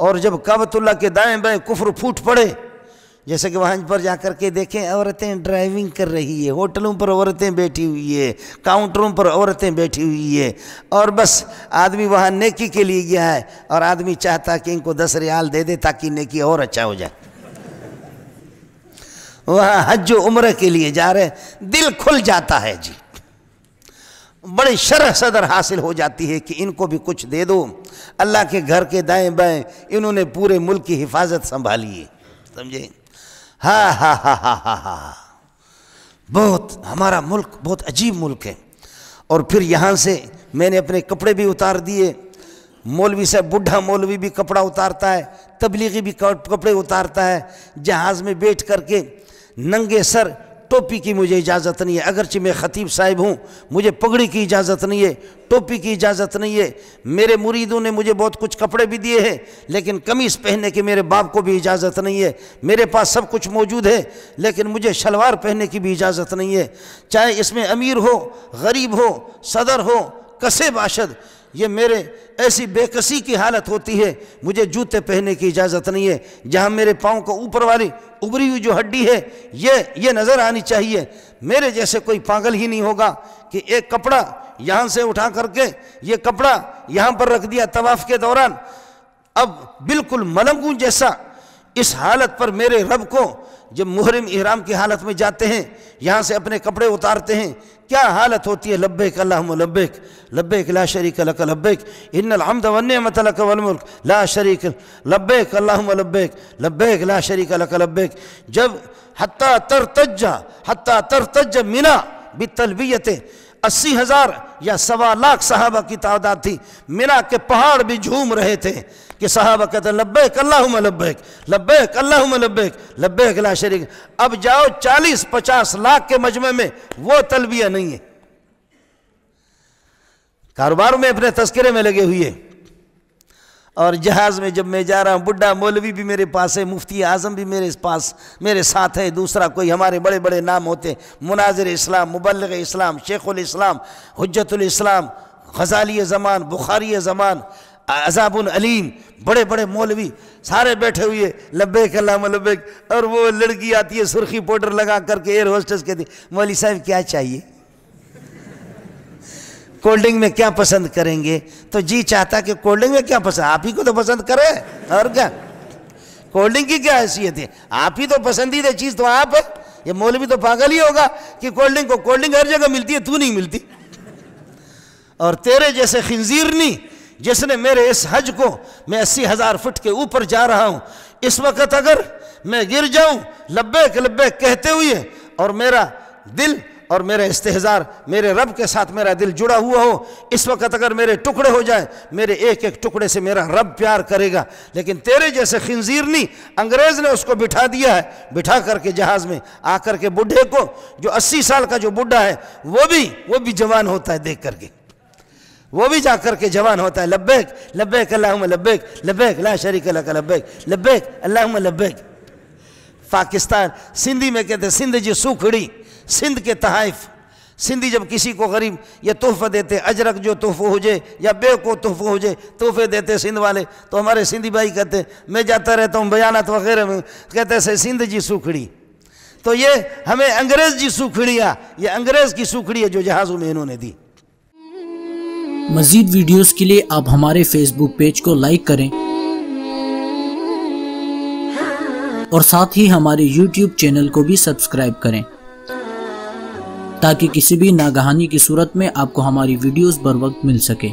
اور جب کعبۃ کے دائیں بائیں کفر پھوٹ پڑے، جیسے کہ وہاں پر جا کر کے دیکھیں عورتیں ڈرائیونگ کر رہی ہے، ہوٹلوں پر عورتیں بیٹھی ہوئی ہے، کاؤنٹروں پر عورتیں بیٹھی ہوئی ہے، اور بس آدمی وہاں نیکی کے لیے گیا ہے اور آدمی چاہتا کہ ان کو 10 ریال دے دے تاکہ نیکی اور اچھا ہو جائے۔ وہاں حج و عمرہ کے لیے جا رہے، دل کھل جاتا ہے جی، بڑی شرح صدر حاصل ہو جاتی ہے کہ ان کو بھی کچھ دے دو۔ اللہ کے گھر کے دائیں بائیں انہوں نے پورے ملک کی حفاظت سنبھالی ہے، سمجھے؟ ہاں ہاں ہاں ہاں ہاں ہاں، بہت ہمارا ملک بہت عجیب ملک ہے۔ اور پھر یہاں سے میں نے اپنے کپڑے بھی اتار دیے، مولوی صاحب بڈھا مولوی بھی کپڑا اتارتا ہے، تبلیغی بھی کپڑے اتارتا ہے، جہاز میں بیٹھ کر کے ننگے سر، ٹوپی کی مجھے اجازت نہیں ہے، اگرچہ میں خطیب صاحب ہوں، مجھے پگڑی کی اجازت نہیں ہے، ٹوپی کی اجازت نہیں ہے۔ میرے مریدوں نے مجھے بہت کچھ کپڑے بھی دیے ہیں، لیکن قمیص پہننے کی میرے باپ کو بھی اجازت نہیں ہے۔ میرے پاس سب کچھ موجود ہے، لیکن مجھے شلوار پہننے کی بھی اجازت نہیں ہے، چاہے اس میں امیر ہو، غریب ہو، صدر ہو، کسے باشد، یہ میرے ایسی بے کسی کی حالت ہوتی ہے، مجھے جوتے پہننے کی اجازت نہیں ہے، جہاں میرے پاؤں کو اوپر والی ابری ہوئی جو ہڈی ہے یہ نظر آنی چاہیے۔ میرے جیسے کوئی پاگل ہی نہیں ہوگا کہ ایک کپڑا یہاں سے اٹھا کر کے یہ کپڑا یہاں پر رکھ دیا طواف کے دوران، اب بالکل ملنگوں جیسا۔ اس حالت پر میرے رب کو جب محرم احرام کی حالت میں جاتے ہیں، یہاں سے اپنے کپڑے اتارتے ہیں، کیا حالت ہوتی ہے؟ لبیک اللہم لبیک، لبیک لا شریک لک لبیک، ان الحمد والنعمت لک والملک لا شریک، لبیک اللہم لبیک، لبیک لا شریک لک لبیک۔ جب حتی ترتج منی بالتلبیت، 80,000 یا 1.25 صحابہ کی تعداد تھی، منی کے پہاڑ بھی جھوم رہے تھے کہ صحابہ کہتے ہیں لبیک اللہم لبیک، لبیک اللہم لبیک، لبیک لا شریک۔ اب جاؤ 40-50 لاکھ کے مجمع میں وہ تلبیہ نہیں ہے، کاروبار میں اپنے تذکرے میں لگے ہوئے۔ اور جہاز میں جب میں جا رہا ہوں، بڈھا مولوی بھی میرے پاس ہے، مفتی اعظم بھی میرے ساتھ ہے، دوسرا کوئی ہمارے بڑے بڑے نام ہوتے، مناظر اسلام، مبلغ اسلام، شیخ الاسلام، حجت الاسلام، غزالی زمان، بخاری زمان، عذاب العلیم، بڑے بڑے مولوی سارے بیٹھے ہوئے لبیک اللہم لبیک۔ اور وہ لڑکی آتی ہے سرخی پاؤڈر لگا کر کے، ایئر ہوسٹس کہتی ہے مولوی صاحب کیا چاہیے، کولڈ ڈرنک میں کیا پسند کریں گے؟ تو جی چاہتا کہ کولڈ ڈرنک میں کیا پسند، آپ ہی کو تو پسند کرے، اور کیا کولڈ ڈرنک کی کیا حیثیت ہے، آپ ہی تو پسندیدہ چیز تو آپ ہے۔ یہ مولوی تو پاگل ہی ہوگا کہ کولڈ ڈرنک ہر جگہ ملتی ہے، تو نہیں ملتی۔ اور تیرے جیسے خنزیر نہیں، جس نے میرے اس حج کو، میں 80,000 فٹ کے اوپر جا رہا ہوں، اس وقت اگر میں گر جاؤں لبیک لبیک کہتے ہوئے، اور میرا دل اور میرا استحضار میرے رب کے ساتھ میرا دل جڑا ہوا ہو، اس وقت اگر میرے ٹکڑے ہو جائیں، میرے ایک ایک ٹکڑے سے میرا رب پیار کرے گا۔ لیکن تیرے جیسے خنزیر نہیں، انگریز نے اس کو بٹھا دیا ہے، بٹھا کر کے جہاز میں آ کر کے بڈھے کو، جو 80 سال کا جو بڈھا ہے وہ بھی جوان ہوتا ہے، دیکھ کر کے وہ بھی جا کر کے جوان ہوتا ہے، لبیک لبیک اللہم لبیک، لبیک لا شریک لک لبیک، لبیک اللہم لبیک۔ پاکستان سندھی میں کہتے ہیں سندھ جی سوکھڑی، سندھ کے تحائف، سندھی جب کسی کو غریب یا تحفہ دیتے، اجرک جو تحفہ ہو جائے یا بے کو تحفہ ہو جائے، تحفے دیتے سندھ والے، تو ہمارے سندھی بھائی کہتے ہیں، میں جاتا رہتا ہوں بیانات وغیرہ میں، کہتے ہیں سندھ جی سوکھڑی۔ تو یہ ہمیں انگریز جی سوکھڑیا، یہ انگریز کی سوکھڑی ہے جو جہازوں میں انہوں نے دی۔ مزید ویڈیوز کے لیے آپ ہمارے فیس بک پیج کو لائک کریں اور ساتھ ہی ہمارے یوٹیوب چینل کو بھی سبسکرائب کریں تاکہ کسی بھی ناگہانی کی صورت میں آپ کو ہماری ویڈیوز بر وقت مل سکے۔